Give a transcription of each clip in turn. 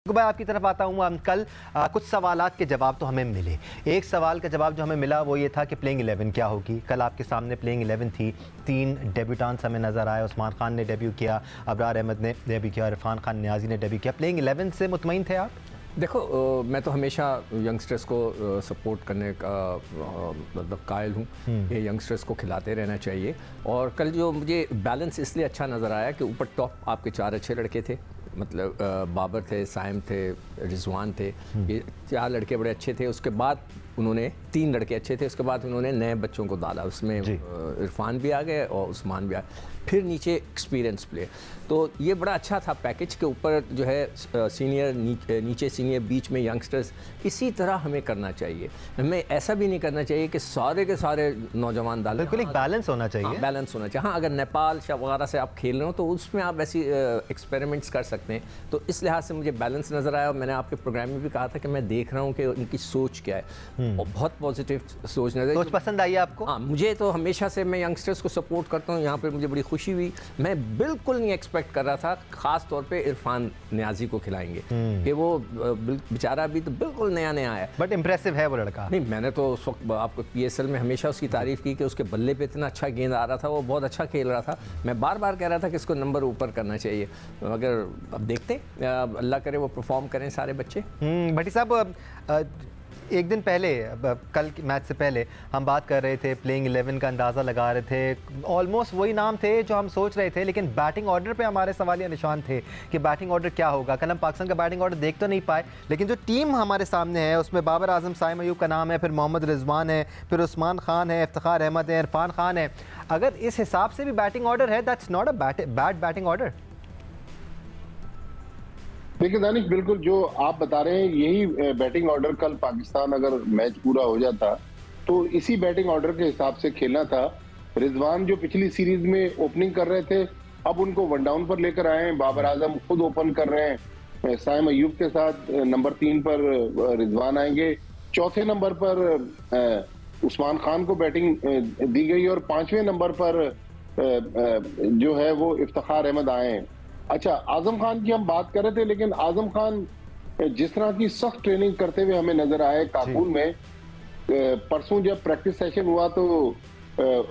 भाई आपकी तरफ आता हूँ। हम कल कुछ सवालात के जवाब तो हमें मिले। एक सवाल का जवाब जो हमें मिला वो ये था कि प्लेइंग 11 क्या होगी। कल आपके सामने प्लेइंग 11 थी। 3 डेब्यूटांट्स हमें नज़र आए। उस्मान खान ने डेब्यू किया, अबरार अहमद ने डेब्यू किया, इरफान खान नियाजी ने डेब्यू किया। प्लेइंग 11 से मुतमईन थे आप? देखो मैं तो हमेशा यंगस्टर्स को सपोर्ट करने का मतलब कायल हूँ कि यंगस्टर्स को खिलाते रहना चाहिए। और कल जो मुझे बैलेंस इसलिए अच्छा नज़र आया कि ऊपर टॉप आपके 4 अच्छे लड़के थे, मतलब बाबर थे, साइम थे, रिजवान थे, ये 4 लड़के बड़े अच्छे थे। उसके बाद उन्होंने 3 लड़के अच्छे थे, उसके बाद उन्होंने नए बच्चों को डाला, उसमें इरफान भी आ गए और उस्मान भी आ गए, फिर नीचे एक्सपीरियंस प्ले। तो ये बड़ा अच्छा था पैकेज के ऊपर जो है सीनियर नीचे सीनियर बीच में यंगस्टर्स। इसी तरह हमें करना चाहिए। हमें ऐसा भी नहीं करना चाहिए कि सारे के सारे नौजवान डालें। बिल्कुल एक बैलेंस होना चाहिए। बैलेंस होना चाहिए। हाँ, अगर नेपाल वगैरह से आप खेल रहे हो तो उसमें आप ऐसी एक्सपेरिमेंट्स कर सकते हैं। तो इस लिहाज से मुझे बैलेंस नज़र आया। और मैंने आपके प्रोग्राम में भी कहा था कि मैं देख रहा हूँ कि उनकी सोच क्या है, और बहुत पॉजिटिव सोच नज़र। सोच पसंद आई आपको? हाँ, मुझे तो हमेशा से मैं यंगस्टर्स को सपोर्ट करता हूँ। यहाँ पर मुझे बड़ी खुशी हुई। मैं बिल्कुल नहीं एक्सपेक्ट कर रहा था ख़ास तौर पे इरफान नियाजी को खिलाएंगे कि वो बेचारा अभी तो बिल्कुल नया नया है, बट इम्प्रेसिव है वो लड़का। नहीं, मैंने तो उस वक्त आपको PSL में हमेशा उसकी तारीफ़ की कि उसके बल्ले पे इतना अच्छा गेंद आ रहा था, वो बहुत अच्छा खेल रहा था। मैं बार बार कह रहा था कि इसको नंबर ऊपर करना चाहिए, मगर अब देखते अल्लाह करे वो परफॉर्म करें सारे बच्चे। भट्टी साहब, एक दिन पहले, कल मैच से पहले हम बात कर रहे थे, प्लेइंग 11 का अंदाज़ा लगा रहे थे। ऑलमोस्ट वही नाम थे जो हम सोच रहे थे, लेकिन बैटिंग ऑर्डर पे हमारे सवालिया निशान थे कि बैटिंग ऑर्डर क्या होगा। कल हम पाकिस्तान का बैटिंग ऑर्डर देख तो नहीं पाए, लेकिन जो टीम हमारे सामने है उसमें बाबर आजम, साइम अयूब का नाम है, फिर मोहम्मद रिजवान है, फिर उस्मान खान है, इफ्तिखार अहमद है, इरफान खान है। अगर इस हिसाब से भी बैटिंग ऑर्डर है, that's not a bad batting order. देखिए दानिश, बिल्कुल जो आप बता रहे हैं यही बैटिंग ऑर्डर कल पाकिस्तान अगर मैच पूरा हो जाता तो इसी बैटिंग ऑर्डर के हिसाब से खेलना था। रिजवान जो पिछली सीरीज में ओपनिंग कर रहे थे, अब उनको वन डाउन पर लेकर आए हैं। बाबर आजम खुद ओपन कर रहे हैं। साइम अयूब के साथ नंबर 3 पर रिजवान आएंगे। चौथे नंबर पर उस्मान खान को बैटिंग दी गई और 5वें नंबर पर जो है वो इफ्तिखार अहमद आए हैं। अच्छा, आजम खान की हम बात कर रहे थे, लेकिन आजम खान जिस तरह की सख्त ट्रेनिंग करते हुए हमें नजर आए काबुल में। परसों जब प्रैक्टिस सेशन हुआ तो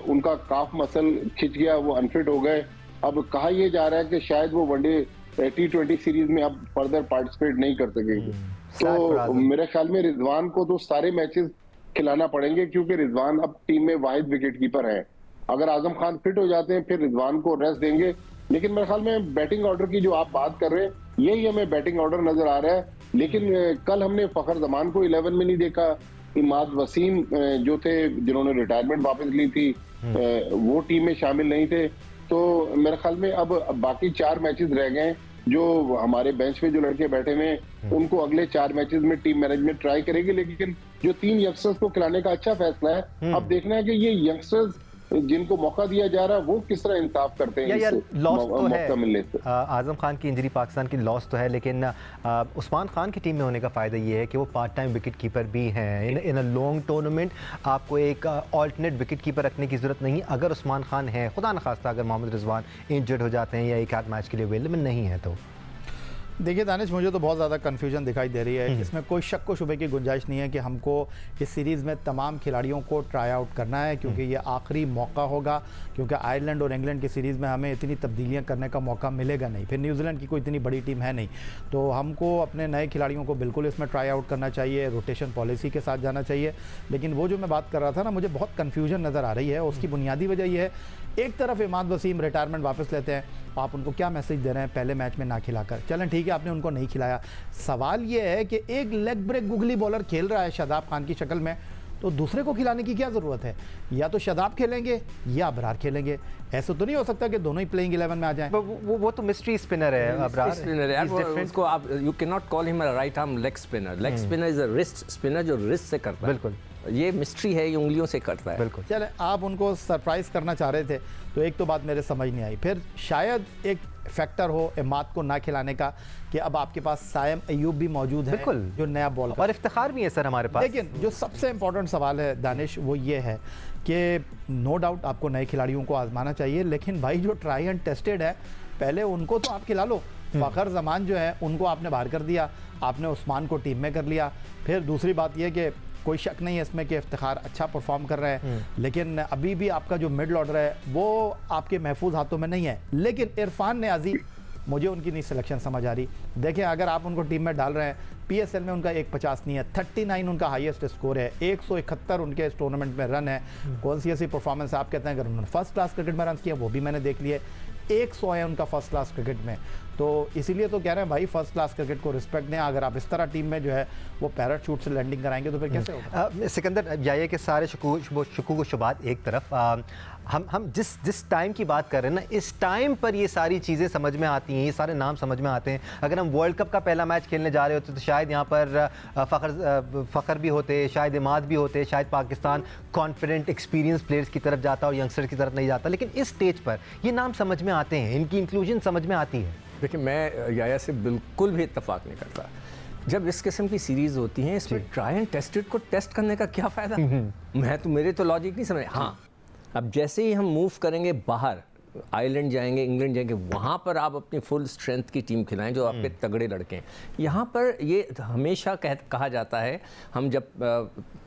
उनका काफ मसल खिंच गया, वो अनफिट हो गए। अब कहा यह जा रहा है कि शायद वो वनडे T20 सीरीज में अब फर्दर पार्टिसिपेट नहीं कर सकेंगे। तो मेरे ख्याल में रिजवान को तो सारे मैचेस खिलाना पड़ेंगे, क्योंकि रिजवान अब टीम में वाहिद विकेट कीपर है। अगर आजम खान फिट हो जाते हैं फिर रिजवान को रेस्ट देंगे। लेकिन मेरे ख्याल में बैटिंग ऑर्डर की जो आप बात कर रहे हैं यही हमें बैटिंग ऑर्डर नजर आ रहा है। लेकिन कल हमने फखर जमान को 11 में नहीं देखा। इमाद वसीम जो थे, जिन्होंने रिटायरमेंट वापस ली थी, वो टीम में शामिल नहीं थे। तो मेरे ख्याल में अब बाकी 4 मैचेस रह गए। जो हमारे बेंच पे जो लड़के बैठे हुए हैं उनको अगले 4 मैचेस में टीम मैनेजमेंट ट्राई करेगी। लेकिन जो 3 यंगस्टर्स को खिलाने का अच्छा फैसला है। अब देखना है कि ये यंगस्टर्स जिनको मौका दिया जा रहा है वो किस तरह इंसाफ करते हैं। लॉस तो है, मिलने से आजम खान की इंजरी पाकिस्तान की लॉस तो है, लेकिन उस्मान खान की टीम में होने का फ़ायदा ये है कि वो पार्ट टाइम विकेट कीपर भी हैं। इन अ लॉन्ग टूर्नामेंट आपको एक ऑल्टरनेट विकेट कीपर रखने की ज़रूरत नहीं। अगर उस्मान खान है, खुदा न खास्ता अगर मोहम्मद रिजवान इंजर्ड हो जाते हैं या एक आध मैच के लिए अवेलेबल नहीं है तो देखिए दानिश, मुझे तो बहुत ज़्यादा कन्फ्यूजन दिखाई दे रही है। इसमें कोई शक व शुबे की गुंजाइश नहीं है कि हमको इस सीरीज़ में तमाम खिलाड़ियों को ट्राई आउट करना है, क्योंकि ये आखिरी मौका होगा। क्योंकि आयरलैंड और इंग्लैंड की सीरीज़ में हमें इतनी तब्दीलियां करने का मौका मिलेगा नहीं। फिर न्यूजीलैंड की कोई इतनी बड़ी टीम है नहीं, तो हमको अपने नए खिलाड़ियों को बिल्कुल इसमें ट्राई आउट करना चाहिए, रोटेशन पॉलिसी के साथ जाना चाहिए। लेकिन वो जो मैं बात कर रहा था ना, मुझे बहुत कन्फ्यूजन नज़र आ रही है। उसकी बुनियादी वजह यह है, एक तरफ इमाद वसीम रिटायरमेंट वापस लेते हैं, आप उनको क्या मैसेज दे रहे हैं पहले मैच में ना खिलाकर? चलें ठीक है, आपने उनको नहीं खिलाया। सवाल ये है कि एक लेग ब्रेक गुगली बॉलर खेल रहा है शादाब खान की शक्ल में, तो दूसरे को खिलाने की क्या ज़रूरत है? या तो शादाब खेलेंगे या अबरार खेलेंगे। ऐसा तो नहीं हो सकता कि दोनों ही प्लेइंग 11 में आ जाएं। वो तो मिस्ट्री स्पिनर है, अबरार स्पिनर है। उसको आप you can not call him a right arm leg spinner. Leg spinner is a wrist spinner जो रिस्ट से करता है। बिल्कुल, ये मिस्ट्री है, ये उंगलियों से करता है। बिल्कुल। चले, आप उनको सरप्राइज़ करना चाह रहे थे, तो एक तो बात मेरे समझ नहीं आई। फिर शायद एक फैक्टर हो इमाद को ना खिलाने का कि अब आपके पास साइम अयूब भी मौजूद है, बिल्कुल, जो नया बॉल और इफ्तिखार भी है सर हमारे पास। लेकिन जो सबसे इंपॉर्टेंट सवाल है दानिश, वो ये है कि नो डाउट आपको नए खिलाड़ियों को आजमाना चाहिए, लेकिन भाई जो ट्राई एंड टेस्टेड है पहले उनको तो आप खिला लो। फ़खर जमान जो है उनको आपने बाहर कर दिया, आपने उस्मान को टीम में कर लिया। फिर दूसरी बात यह कि कोई शक नहीं है इसमें कि इफ्तिखार अच्छा परफॉर्म कर रहे हैं, लेकिन अभी भी आपका जो मिडल ऑर्डर है वो आपके महफूज हाथों में नहीं है। लेकिन इरफान नियाज़ी मुझे उनकी नहीं सिलेक्शन समझ आ रही। देखिए अगर आप उनको टीम में डाल रहे हैं, PSL में उनका 150 नहीं है, 39 उनका हाईएस्ट स्कोर है, 171 उनके इस टूर्नामेंट में रन है। कौन सी ऐसी परफॉर्मेंस आप कहते हैं अगर उन्होंने फर्स्ट क्लास क्रिकेट में रन किया, वो भी मैंने देख लिए, 100 है उनका फर्स्ट क्लास क्रिकेट में। तो इसीलिए तो कह रहे हैं भाई फर्स्ट क्लास क्रिकेट को रिस्पेक्ट दें। अगर आप इस तरह टीम में जो है वो पैराशूट से लैंडिंग कराएंगे तो फिर कैसे होगा? सिकंदर याया के सारे शुकूक शुबात एक तरफ, हम जिस टाइम की बात कर रहे हैं ना, इस टाइम पर ये सारी चीज़ें समझ में आती हैं, ये सारे नाम समझ में आते हैं। अगर हम वर्ल्ड कप का पहला मैच खेलने जा रहे होते तो शायद यहाँ पर फ़खर भी होते, शायद इमाद भी होते, शायद पाकिस्तान कॉन्फिडेंट एक्सपीरियंस प्लेयर्स की तरफ जाता और यंगस्टर्स की तरफ नहीं जाता। लेकिन इस स्टेज पर ये नाम समझ में आते हैं, इनकी इंक्लूजन समझ में आती है। देखिए मैं याया से बिल्कुल भी इत्तेफाक नहीं करता। जब इस किस्म की सीरीज होती हैं इसमें ट्राई एंड टेस्टेड को टेस्ट करने का क्या फ़ायदा? मेरे तो लॉजिक नहीं समझ। हाँ, अब जैसे ही हम मूव करेंगे बाहर, आयरलैंड जाएंगे, इंग्लैंड जाएंगे, वहाँ पर आप अपनी फुल स्ट्रेंथ की टीम खिलाएं जो आपके तगड़े लड़के हैं। यहाँ पर ये हमेशा कहा जाता है, हम जब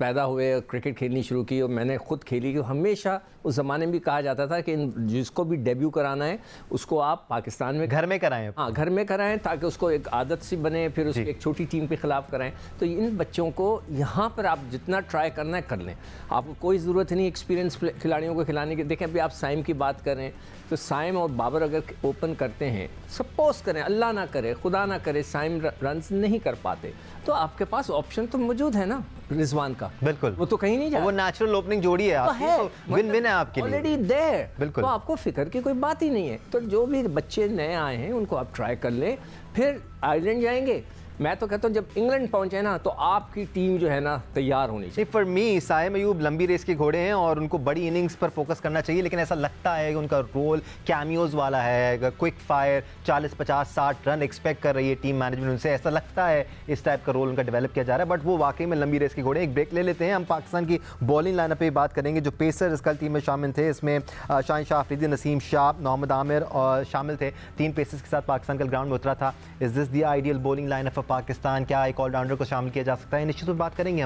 पैदा हुए क्रिकेट खेलनी शुरू की और मैंने खुद खेली, कि हमेशा उस ज़माने में भी कहा जाता था कि जिसको भी डेब्यू कराना है उसको आप पाकिस्तान में घर में कराएं। हाँ, घर में कराएं ताकि उसको एक आदत सी बने, फिर उसको एक छोटी टीम के खिलाफ कराएं। तो इन बच्चों को यहाँ पर आप जितना ट्राई करना है कर लें, आपको कोई ज़रूरत नहीं एक्सपीरियंस खिलाड़ियों को खिलाने की। देखें अभी आप साइम की बात करें तो साइम और बाबर अगर ओपन करते हैं, सपोज करें, अल्लाह ना करे, खुदा ना करे, साइम रन्स नहीं कर पाते, तो आपके पास ऑप्शन तो मौजूद है ना रिजवान का। बिल्कुल, वो तो कहीं नहीं जा, वो नेचुरल ओपनिंग जोड़ी है आपकी, तो विन विन है आपके लिए ऑलरेडी देयर। बिल्कुल, तो आपको फिक्र की कोई बात ही नहीं है। तो जो भी बच्चे नए आए हैं उनको आप ट्राई कर लें, फिर आयरलैंड जाएंगे। मैं तो कहता हूँ जब इंग्लैंड पहुंचे ना तो आपकी टीम जो है ना तैयार होनी चाहिए। फॉर मी साइम अयूब लंबी रेस के घोड़े हैं और उनको बड़ी इनिंग्स पर फोकस करना चाहिए, लेकिन ऐसा लगता है कि उनका रोल कैमियोज वाला है, क्विक फायर 40, 50, 60 रन एक्सपेक्ट कर रही है टीम मैनेजमेंट उनसे, ऐसा लगता है इस टाइप का रोल उनका डेवलप किया जा रहा है। बट वो वाकई में लंबी रेस के घोड़े। एक ब्रेक ले लेते हैं, हम पाकिस्तान की बॉलिंग लाइनअप पे बात करेंगे। जो पेसर कल टीम में शामिल थे, इसमें शाहीन शाह अफरीदी, नसीम शाह, मोहम्मद आमिर और शामिल थे। 3 पेसर्स के साथ पाकिस्तान कल ग्राउंड में उतरा था। Is this the ideal bowling lineup of Pakistan? क्या एक ऑलराउंडर को शामिल किया जा सकता है? निश्चित रूप से बात करेंगे।